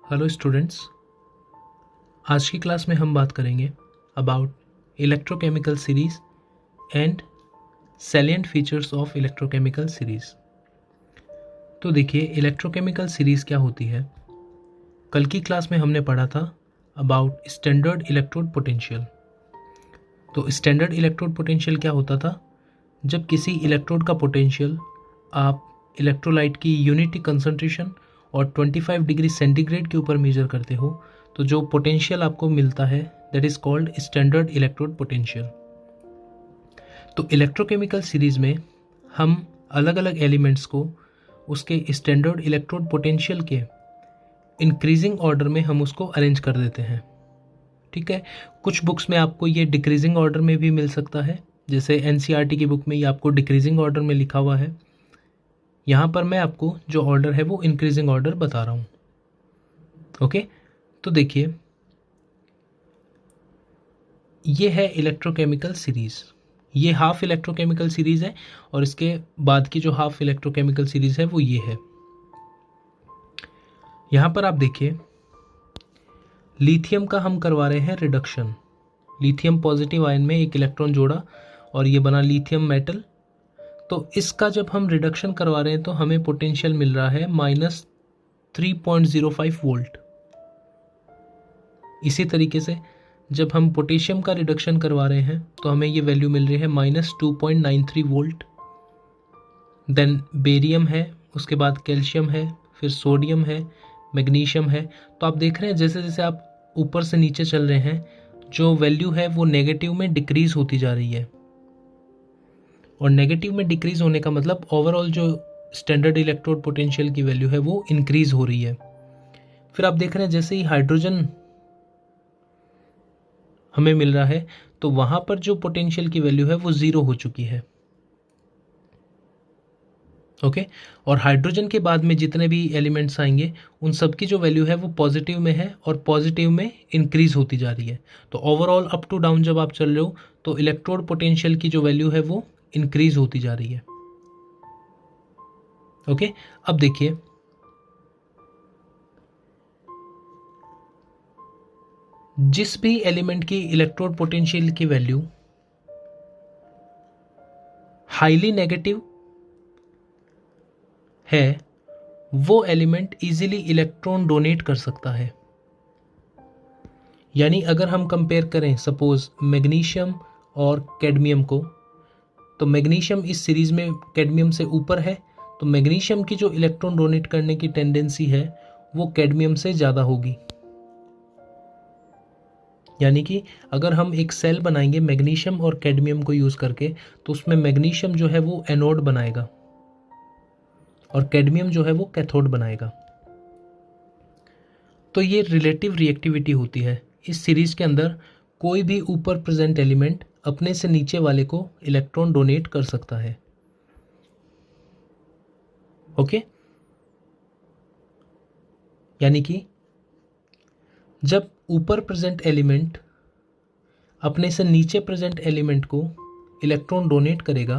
Hello students, आज की class में हम बात करेंगे about electrochemical series and salient features of electrochemical series. तो देखिए, इलेक्ट्रोकेमिकल सीरीज़ क्या होती है। कल की क्लास में हमने पढ़ा था अबाउट स्टैंडर्ड इलेक्ट्रोड पोटेंशियल। तो स्टैंडर्ड इलेक्ट्रोड पोटेंशियल क्या होता था? जब किसी इलेक्ट्रोड का पोटेंशियल आप इलेक्ट्रोलाइट की यूनिटी कंसंट्रेशन और 25 डिग्री सेंटीग्रेड के ऊपर मेजर करते हो तो जो पोटेंशियल आपको मिलता है that is called standard electrode potential. तो इलेक्ट्रोकेमिकल सीरीज में हम अलग अलग एलिमेंट्स को उसके स्टैंडर्ड इलेक्ट्रोड पोटेंशियल के इंक्रीजिंग ऑर्डर में हम उसको अरेंज कर देते हैं। ठीक है, कुछ बुक्स में आपको ये डिक्रीजिंग ऑर्डर में भी मिल सकता है, जैसे एनसीईआरटी की बुक में ये आपको डिक्रीजिंग ऑर्डर में लिखा हुआ है। यहाँ पर मैं आपको जो ऑर्डर है वो इंक्रीजिंग ऑर्डर बता रहा हूँ। ओके, तो देखिए, ये है इलेक्ट्रोकेमिकल सीरीज़। ये हाफ इलेक्ट्रोकेमिकल सीरीज़ है और इसके बाद की जो हाफ इलेक्ट्रोकेमिकल सीरीज़ है वो ये है। यहाँ पर आप देखिए, लिथियम का हम करवा रहे हैं रिडक्शन। लिथियम पॉजिटिव आयन में एक इलेक्ट्रॉन जोड़ा और ये बना लिथियम मेटल। तो इसका जब हम रिडक्शन करवा रहे हैं तो हमें पोटेंशियल मिल रहा है -3.05 वोल्ट। इसी तरीके से जब हम पोटेशियम का रिडक्शन करवा रहे हैं तो हमें ये वैल्यू मिल रही है -2.93 वोल्ट। देन बेरियम है, उसके बाद कैल्शियम है, फिर सोडियम है, मैग्नीशियम है। तो आप देख रहे हैं जैसे जैसे आप ऊपर से नीचे चल रहे हैं जो वैल्यू है वो नेगेटिव में डिक्रीज होती जा रही है। और नेगेटिव में डिक्रीज होने का मतलब ओवरऑल जो स्टैंडर्ड इलेक्ट्रोड पोटेंशियल की वैल्यू है वो इंक्रीज हो रही है। फिर आप देख रहे हैं जैसे ही हाइड्रोजन हमें मिल रहा है तो वहां पर जो पोटेंशियल की वैल्यू है वो 0 हो चुकी है। ओके, और हाइड्रोजन के बाद में जितने भी एलिमेंट्स आएंगे उन सब की जो वैल्यू है वो पॉजिटिव में है और पॉजिटिव में इंक्रीज होती जा रही है। तो ओवरऑल अप टू डाउन जब आप चल रहे हो तो इलेक्ट्रोड पोटेंशियल की जो वैल्यू है वो इंक्रीज होती जा रही है। ओके, अब देखिए, जिस भी एलिमेंट की इलेक्ट्रोड पोटेंशियल की वैल्यू हाईली नेगेटिव है वो एलिमेंट इजीली इलेक्ट्रॉन डोनेट कर सकता है। यानी अगर हम कंपेयर करें सपोज मैग्नीशियम और कैडमियम को, तो मैग्नीशियम इस सीरीज में कैडमियम से ऊपर है, तो मैग्नीशियम की जो इलेक्ट्रॉन डोनेट करने की टेंडेंसी है वो कैडमियम से ज़्यादा होगी। यानी कि अगर हम एक सेल बनाएंगे मैग्नीशियम और कैडमियम को यूज़ करके तो उसमें मैग्नीशियम जो है वो एनोड बनाएगा और कैडमियम जो है वो कैथोड बनाएगा। तो ये रिलेटिव रिएक्टिविटी होती है। इस सीरीज के अंदर कोई भी ऊपर प्रेजेंट एलिमेंट अपने से नीचे वाले को इलेक्ट्रॉन डोनेट कर सकता है। ओके, यानी कि जब ऊपर प्रेजेंट एलिमेंट अपने से नीचे प्रेजेंट एलिमेंट को इलेक्ट्रॉन डोनेट करेगा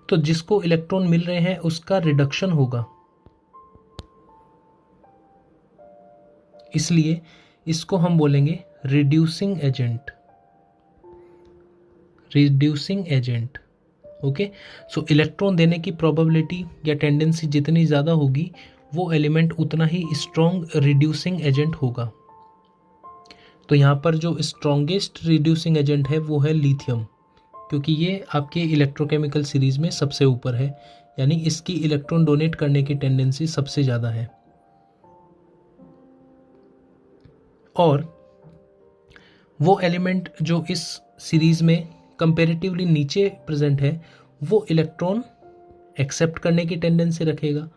तो जिसको इलेक्ट्रॉन मिल रहे हैं उसका रिडक्शन होगा। इसलिए इसको हम बोलेंगे reducing agent. Reducing agent. Okay, सो इलेक्ट्रॉन देने की प्रोबेबिलिटी या टेंडेंसी जितनी ज़्यादा होगी वो एलिमेंट उतना ही स्ट्रॉन्ग रिड्यूसिंग एजेंट होगा। तो यहाँ पर जो स्ट्रॉन्गेस्ट रिड्यूसिंग एजेंट है वो है लिथियम, क्योंकि ये आपके इलेक्ट्रोकेमिकल सीरीज में सबसे ऊपर है, यानी इसकी इलेक्ट्रॉन डोनेट करने की टेंडेंसी सबसे ज़्यादा है। और वो एलिमेंट जो इस सीरीज में कंपैरेटिवली नीचे प्रेजेंट है वो इलेक्ट्रॉन एक्सेप्ट करने की टेंडेंसी रखेगा।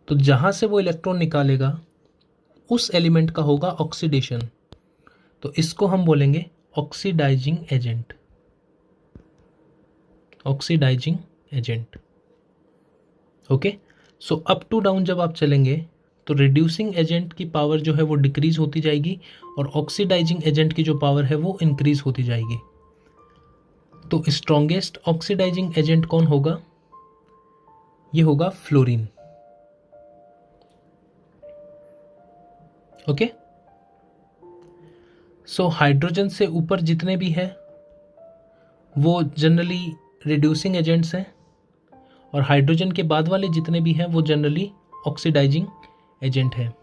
तो जहाँ से वो इलेक्ट्रॉन निकालेगा उस एलिमेंट का होगा ऑक्सीडेशन। तो इसको हम बोलेंगे oxidising agent. Oxidising agent. Okay, so up to down जब आप चलेंगे तो रिड्यूसिंग एजेंट की पावर जो है वो डिक्रीज होती जाएगी और ऑक्सीडाइजिंग एजेंट की जो पावर है वो इंक्रीज होती जाएगी। तो स्ट्रॉन्गेस्ट ऑक्सीडाइजिंग एजेंट कौन होगा? ये होगा फ्लोरीन। ओके, सो हाइड्रोजन से ऊपर जितने भी हैं वो जनरली रिड्यूसिंग एजेंट्स हैं, और हाइड्रोजन के बाद वाले जितने भी हैं वो जनरली ऑक्सीडाइजिंग एजेंट हैं।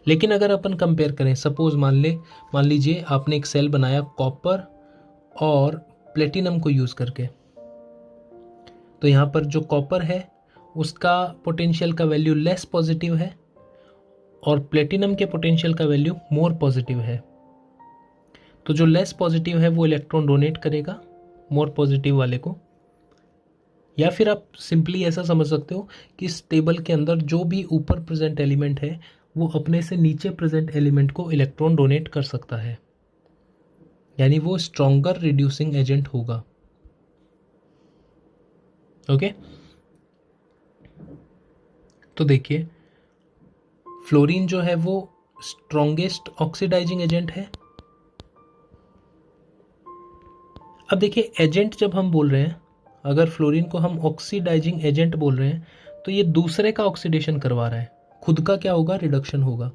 लेकिन अगर अपन कंपेयर करें, सपोज मान लीजिए आपने एक सेल बनाया कॉपर और प्लेटिनम को यूज़ करके, तो यहाँ पर जो कॉपर है उसका पोटेंशियल का वैल्यू लेस पॉजिटिव है और प्लेटिनम के पोटेंशियल का वैल्यू मोर पॉजिटिव है। तो जो लेस पॉजिटिव है वो इलेक्ट्रॉन डोनेट करेगा मोर पॉजिटिव वाले को, या फिर आप सिंपली ऐसा समझ सकते हो कि इस टेबल के अंदर जो भी ऊपर प्रेजेंट एलिमेंट है वो अपने से नीचे प्रेजेंट एलिमेंट को इलेक्ट्रॉन डोनेट कर सकता है, यानी वो स्ट्रॉन्गर रिड्यूसिंग एजेंट होगा। ओके, तो देखिए फ्लोरीन जो है वो स्ट्रॉन्गेस्ट ऑक्सीडाइजिंग एजेंट है। अब देखिए एजेंट जब हम बोल रहे हैं, अगर फ्लोरीन को हम ऑक्सीडाइजिंग एजेंट बोल रहे हैं तो ये दूसरे का ऑक्सीडेशन करवा रहा है, खुद का क्या होगा, रिडक्शन होगा।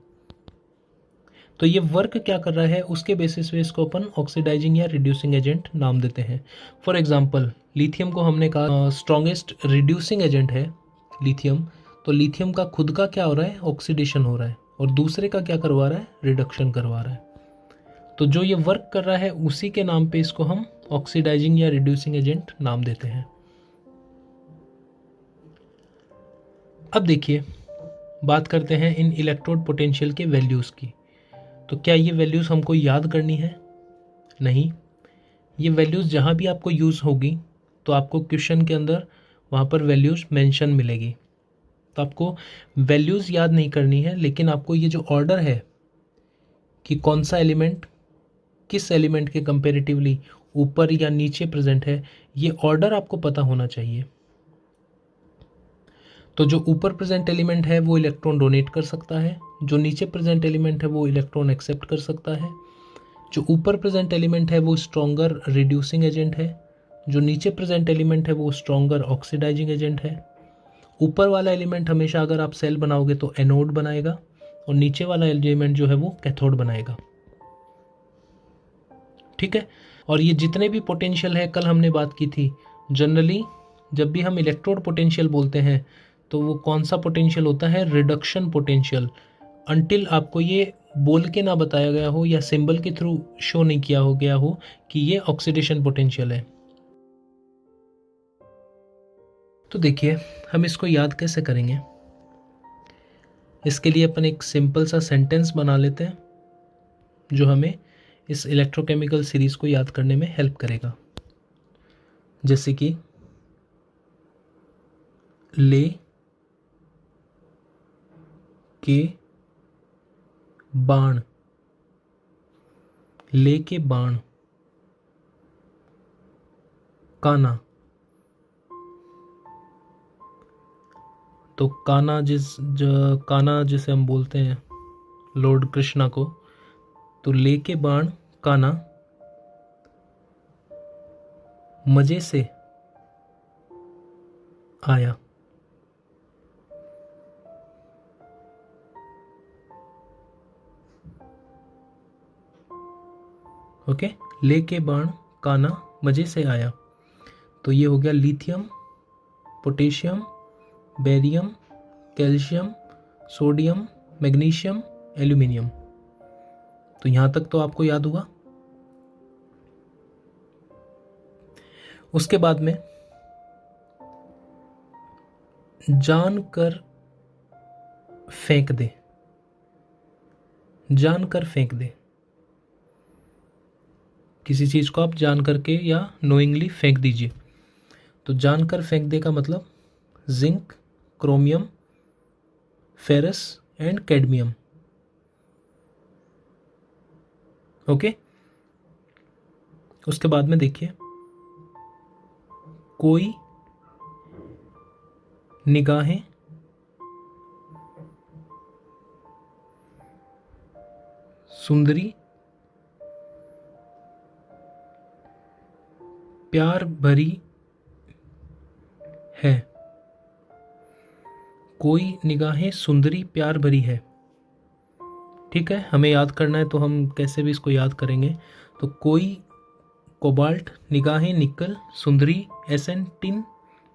तो ये वर्क क्या कर रहा है उसके बेसिस पे इसको अपन ऑक्सीडाइजिंग या रिड्यूसिंग एजेंट नाम देते हैं। फॉर एग्जांपल लिथियम को हमने कहा स्ट्रॉन्गेस्ट रिड्यूसिंग एजेंट है लिथियम, तो लिथियम का खुद का क्या हो रहा है, ऑक्सीडेशन हो रहा है, और दूसरे का क्या करवा रहा है, रिडक्शन करवा रहा है। तो जो ये वर्क कर रहा है उसी के नाम पे इसको हम ऑक्सीडाइजिंग या रिड्यूसिंग एजेंट नाम देते हैं। अब देखिए बात करते हैं इन इलेक्ट्रोड पोटेंशियल के वैल्यूज़ की। तो क्या ये वैल्यूज़ हमको याद करनी है? नहीं, ये वैल्यूज़ जहाँ भी आपको यूज़ होगी तो आपको क्वेश्चन के अंदर वहाँ पर वैल्यूज़ मेंशन मिलेगी। तो आपको वैल्यूज़ याद नहीं करनी है, लेकिन आपको ये जो ऑर्डर है कि कौन सा एलिमेंट किस एलिमेंट के कंपेरेटिवली ऊपर या नीचे प्रेजेंट है, ये ऑर्डर आपको पता होना चाहिए। तो जो ऊपर प्रेजेंट एलिमेंट है वो इलेक्ट्रॉन डोनेट कर सकता है, जो नीचे प्रेजेंट एलिमेंट है वो इलेक्ट्रॉन एक्सेप्ट कर सकता है। जो ऊपर प्रेजेंट एलिमेंट है वो स्ट्रॉन्गर रिड्यूसिंग एजेंट है, जो नीचे प्रेजेंट एलिमेंट है वो स्ट्रॉन्गर ऑक्सीडाइजिंग एजेंट है। ऊपर वाला एलिमेंट हमेशा अगर आप सेल बनाओगे तो एनोड बनाएगा, और नीचे वाला एलिमेंट जो है वो कैथोड बनाएगा। ठीक है, और ये जितने भी पोटेंशियल है कल हमने बात की थी, जनरली जब भी हम इलेक्ट्रोड पोटेंशियल बोलते हैं तो वो कौन सा पोटेंशियल होता है, रिडक्शन पोटेंशियल, अंटिल आपको ये बोल के ना बताया गया हो या सिंबल के थ्रू शो नहीं किया हो गया हो कि ये ऑक्सीडेशन पोटेंशियल है। तो देखिए हम इसको याद कैसे करेंगे, इसके लिए अपन एक सिंपल सा सेंटेंस बना लेते हैं जो हमें इस इलेक्ट्रोकेमिकल सीरीज को याद करने में हेल्प करेगा। जैसे कि ले के बाण, ले के बाण, काना, तो काना काना जिसे हम बोलते हैं लॉर्ड कृष्णा को, तो ले के बाण काना मजे से आया। ओके, ले के बाण काना मजे से आया, तो ये हो गया lithium, potassium, barium, calcium, sodium, magnesium, aluminium. तो यहाँ तक तो आपको याद हुआ। उसके बाद में जानकर फेंक दे, जानकर फेंक दे, किसी चीज को आप जान करके या नोइंगली फेंक दीजिए। तो जानकर फेंक दे का मतलब zinc, chromium, ferrous and cadmium. Okay, उसके बाद में देखिए कोई निगाहें सुंदरी प्यार भरी है, कोई निगाहें सुंदरी प्यार भरी है, ठीक है, हमें याद करना है तो हम कैसे भी इसको याद करेंगे। तो कोई कोबाल्ट, निगाहें निकल, सुंदरी एसएन टिन,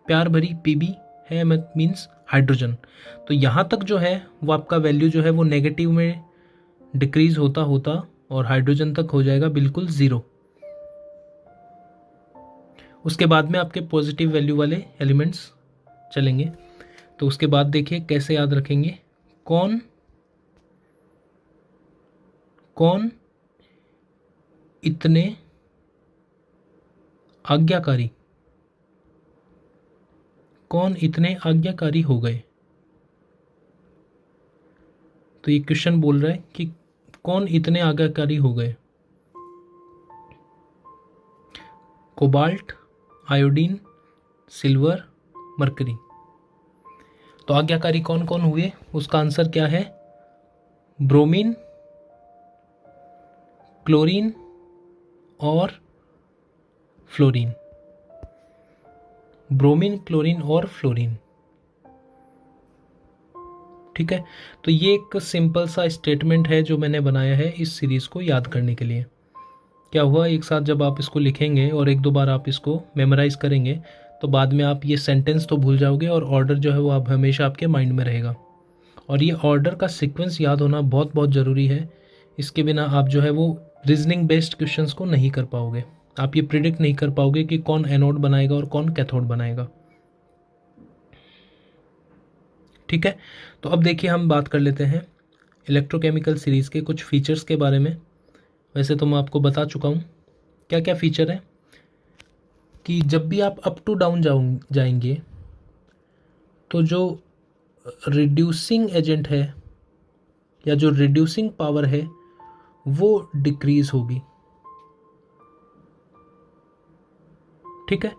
प्यार भरी पीबी है मीन्स हाइड्रोजन। तो यहाँ तक जो है वो आपका वैल्यू जो है वो नेगेटिव में डिक्रीज होता होता और हाइड्रोजन तक हो जाएगा बिल्कुल ज़ीरो। उसके बाद में आपके पॉजिटिव वैल्यू वाले एलिमेंट्स चलेंगे। तो उसके बाद देखिए कैसे याद रखेंगे। कौन कौन इतने आज्ञाकारी, कौन इतने आज्ञाकारी हो गए। तो ये क्वेश्चन बोल रहा है कि कौन इतने आज्ञाकारी हो गए। Cobalt, iodine, silver, mercury. तो आज्ञाकारी कौन कौन हुए, उसका आंसर क्या है? ब्रोमीन, क्लोरीन और फ्लोरीन। ब्रोमीन, क्लोरीन और फ्लोरीन। ठीक है, तो ये एक सिंपल सा स्टेटमेंट है जो मैंने बनाया है इस सीरीज़ को याद करने के लिए। क्या हुआ, एक साथ जब आप इसको लिखेंगे और एक दो बार आप इसको मेमोराइज करेंगे तो बाद में आप ये सेंटेंस तो भूल जाओगे और ऑर्डर जो है वो आप हमेशा आपके माइंड में रहेगा। और ये ऑर्डर का सीक्वेंस याद होना बहुत बहुत ज़रूरी है। इसके बिना आप जो है वो रीजनिंग बेस्ड क्वेश्चंस को नहीं कर पाओगे। आप ये प्रिडिक्ट नहीं कर पाओगे कि कौन एनोड बनाएगा और कौन कैथोड बनाएगा। ठीक है, तो अब देखिए हम बात कर लेते हैं इलेक्ट्रोकेमिकल सीरीज़ के कुछ फीचर्स के बारे में। वैसे तो मैं आपको बता चुका हूँ क्या क्या फ़ीचर है, कि जब भी आप अप टू डाउन जाएंगे तो जो रिड्यूसिंग एजेंट है या जो रिड्यूसिंग पावर है वो डिक्रीज होगी। ठीक है,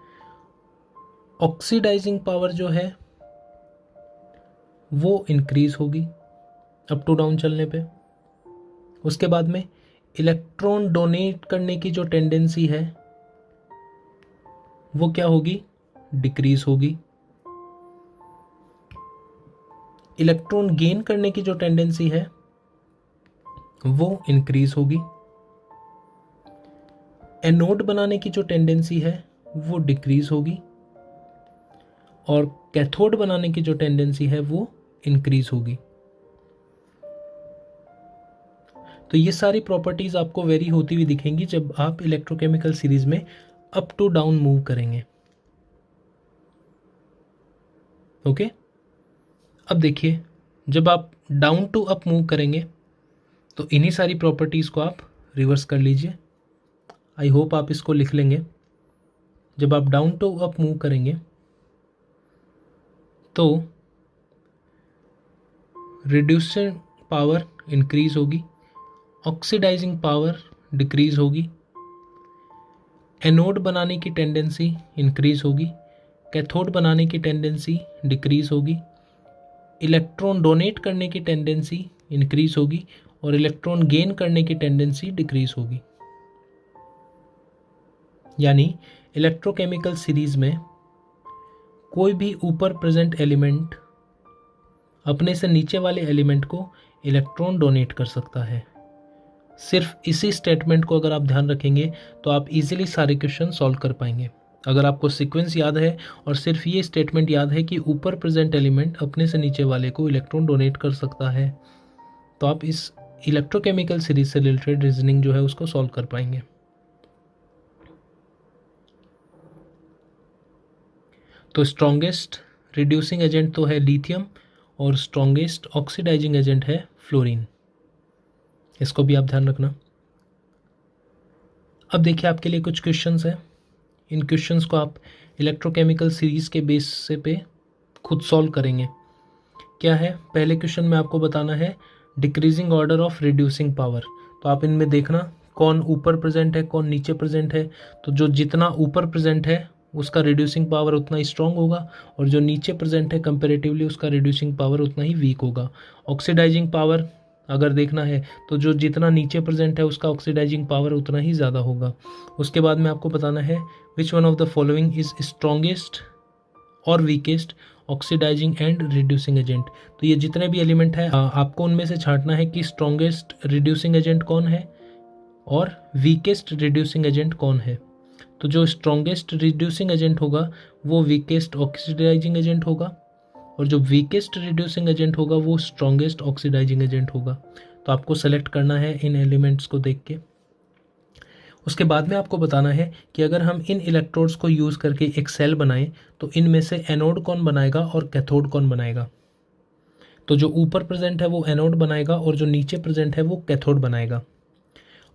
ऑक्सीडाइजिंग पावर जो है वो इंक्रीज होगी अप टू डाउन चलने पे। उसके बाद में इलेक्ट्रॉन डोनेट करने की जो टेंडेंसी है वो क्या होगी, डिक्रीज होगी। इलेक्ट्रॉन गेन करने की जो टेंडेंसी है वो इंक्रीज होगी। एनोड बनाने की जो टेंडेंसी है वो डिक्रीज होगी और कैथोड बनाने की जो टेंडेंसी है वो इंक्रीज होगी। तो ये सारी प्रॉपर्टीज आपको वेरी होती हुई दिखेंगी जब आप इलेक्ट्रोकेमिकल सीरीज में अप टू डाउन मूव करेंगे। ओके, अब देखिए जब आप डाउन टू अप मूव करेंगे तो इन्हीं सारी प्रॉपर्टीज को आप रिवर्स कर लीजिए। आई होप आप इसको लिख लेंगे। जब आप डाउन टू अप मूव करेंगे तो रिड्यूसिंग पावर इंक्रीज होगी, ऑक्सीडाइजिंग पावर डिक्रीज होगी, एनोड बनाने की टेंडेंसी इंक्रीज होगी, कैथोड बनाने की टेंडेंसी डिक्रीज होगी, इलेक्ट्रॉन डोनेट करने की टेंडेंसी इंक्रीज होगी और इलेक्ट्रॉन गेन करने की टेंडेंसी डिक्रीज होगी। यानी इलेक्ट्रोकेमिकल सीरीज में कोई भी ऊपर प्रेजेंट एलिमेंट अपने से नीचे वाले एलिमेंट को इलेक्ट्रॉन डोनेट कर सकता है। सिर्फ इसी स्टेटमेंट को अगर आप ध्यान रखेंगे तो आप इजीली सारे क्वेश्चन सॉल्व कर पाएंगे। अगर आपको सीक्वेंस याद है और सिर्फ ये स्टेटमेंट याद है कि ऊपर प्रेजेंट एलिमेंट अपने से नीचे वाले को इलेक्ट्रॉन डोनेट कर सकता है तो आप इस इलेक्ट्रोकेमिकल सीरीज से रिलेटेड रीजनिंग जो है उसको सॉल्व कर पाएंगे। तो स्ट्रॉन्गेस्ट रिड्यूसिंग एजेंट तो है लिथियम और स्ट्रॉन्गेस्ट ऑक्सीडाइजिंग एजेंट है फ्लोरीन। इसको भी आप ध्यान रखना। अब देखिए आपके लिए कुछ क्वेश्चंस हैं। इन क्वेश्चंस को आप इलेक्ट्रोकेमिकल सीरीज के बेस से पे खुद सॉल्व करेंगे। क्या है, पहले क्वेश्चन में आपको बताना है decreasing order of reducing power. तो आप इनमें देखना कौन ऊपर प्रेजेंट है कौन नीचे प्रेजेंट है। तो जो जितना ऊपर प्रेजेंट है उसका रिड्यूसिंग पावर उतना ही स्ट्रॉन्ग होगा और जो नीचे प्रेजेंट है कंपेरेटिवली उसका रिड्यूसिंग पावर उतना ही वीक होगा। ऑक्सीडाइजिंग पावर अगर देखना है तो जो जितना नीचे प्रेजेंट है उसका ऑक्सीडाइजिंग पावर उतना ही ज़्यादा होगा। उसके बाद में आपको बताना है which one of the following is strongest or weakest oxidising and reducing agent. तो ये जितने भी एलिमेंट है आपको उनमें से छांटना है कि स्ट्रॉन्गेस्ट रिड्यूसिंग एजेंट कौन है और वीकेस्ट रिड्यूसिंग एजेंट कौन है। तो जो स्ट्रॉन्गेस्ट रिड्यूसिंग एजेंट होगा वो वीकेस्ट ऑक्सीडाइजिंग एजेंट होगा, और जो वीकेस्ट रिड्यूसिंग एजेंट होगा वो स्ट्रॉन्गेस्ट ऑक्सीडाइजिंग एजेंट होगा। तो आपको सेलेक्ट करना है इन एलिमेंट्स को देख के। उसके बाद में आपको बताना है कि अगर हम इन इलेक्ट्रोड्स को यूज़ करके एक सेल बनाएं तो इनमें से एनोड कौन बनाएगा और कैथोड कौन बनाएगा। तो जो ऊपर प्रेजेंट है वो एनोड बनाएगा और जो नीचे प्रेजेंट है वो कैथोड बनाएगा।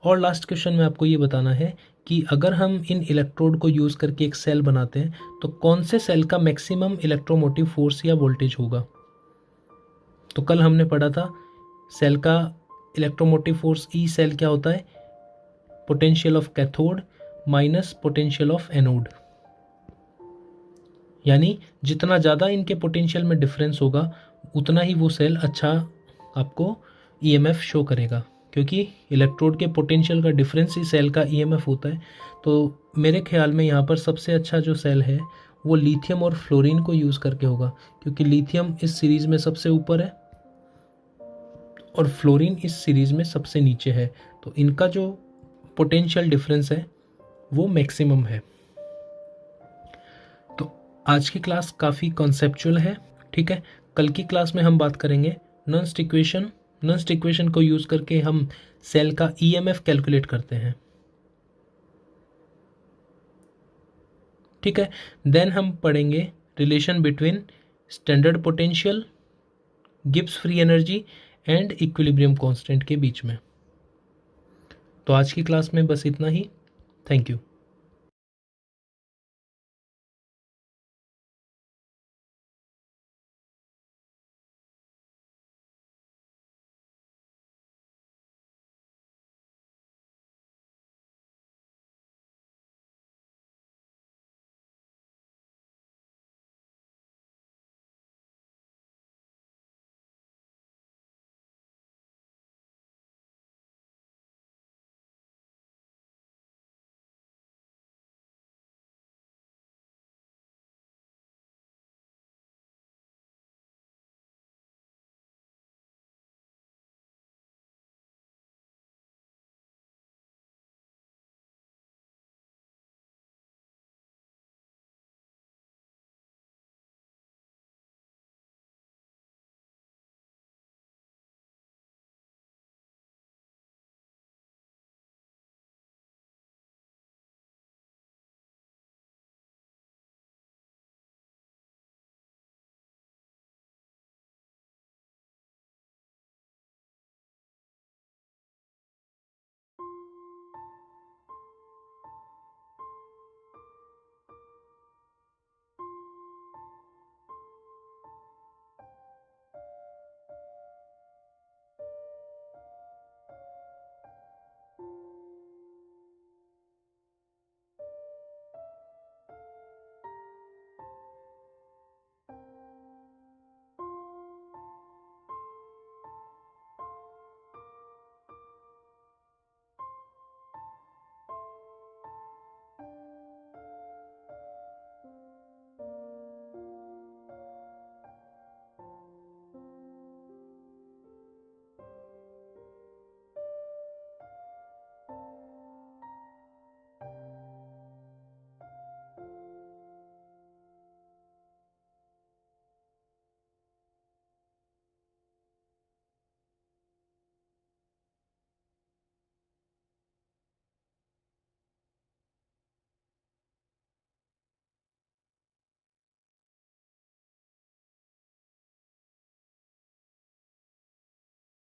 और लास्ट क्वेश्चन में आपको ये बताना है कि अगर हम इन इलेक्ट्रोड को यूज़ करके एक सेल बनाते हैं तो कौन से सेल का मैक्सिमम इलेक्ट्रोमोटिव फोर्स या वोल्टेज होगा। तो कल हमने पढ़ा था सेल का इलेक्ट्रोमोटिव फोर्स ई सेल क्या होता है, potential of cathode minus potential of anode. यानी जितना ज़्यादा इनके पोटेंशियल में डिफरेंस होगा उतना ही वो सेल अच्छा आपको ईएमएफ शो करेगा, क्योंकि इलेक्ट्रोड के पोटेंशियल का डिफरेंस ही सेल का ईएमएफ होता है। तो मेरे ख्याल में यहाँ पर सबसे अच्छा जो सेल है वो लिथियम और फ्लोरीन को यूज़ करके होगा, क्योंकि लिथियम इस सीरीज़ में सबसे ऊपर है और फ्लोरीन इस सीरीज़ में सबसे नीचे है। तो इनका जो पोटेंशियल डिफरेंस है वो मैक्सिमम है। तो आज की क्लास काफ़ी कॉन्सेप्चुअल है, ठीक है। कल की क्लास में हम बात करेंगे नर्स्ट इक्वेशन। नर्स्ट इक्वेशन को यूज़ करके हम सेल का ईएमएफ कैलकुलेट करते हैं, ठीक है। देन हम पढ़ेंगे relation between standard potential, Gibbs free energy and equilibrium constant के बीच में। तो आज की क्लास में बस इतना ही। Thank you.